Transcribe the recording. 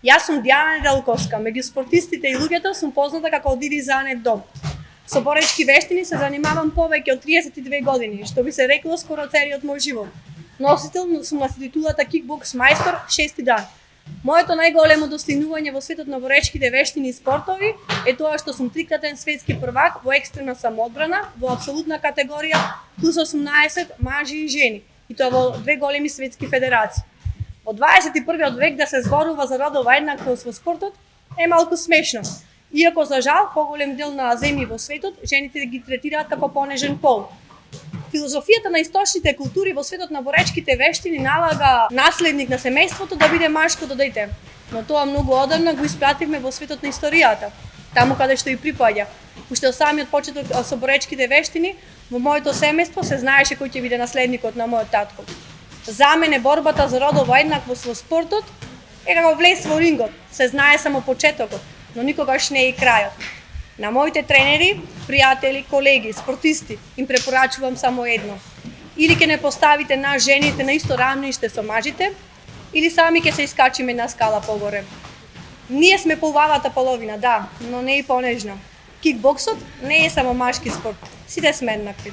Јас сум Дијана Неделковска, меѓу спортистите и луѓето сум позната како Диди за анекдот. Со боречки вештини се занимавам повеќе од 32 години, што би се рекло скоро целиот мој живот. Носител сум на титулата кикбокс мајстор 6 дан. Моето најголемо достигнување во светот на боречките вештини и спортови е тоа што сум трикратен светски првак во екстремна самоодбрана во апсолутна категорија плюс 18 мажи и жени, и тоа во две големи светски федерации. Во 21. век да се зборува за родова еднаквост во спортот е малку смешно. Иако за жал поголем дел на земји во светот жените ги третираат како понежен пол. Филозофијата на источните култури во светот на боречките вештини налага наследник на семејството да биде машкото дете, но тоа многу одамна го испративме во светот на историјата, таму каде што и припаѓа. Уште од самиот почеток со боречките вештини, во моето семејство се знаеше кој ќе биде наследникот на мојот татко. За мене борбата за родова еднаквост во спортот е како влез во рингот, се знае само почетокот, но никогаш не е и крајот. На моите тренери, пријатели, колеги, спортисти им препорачувам само едно. Или ќе не поставите нас жените на исто рамниште со мажите, или сами ќе се искачиме на скала погоре. Ние сме полвавата половина, да, но не и понежна. Кикбоксот не е само машки спорт, сите сме еднакви.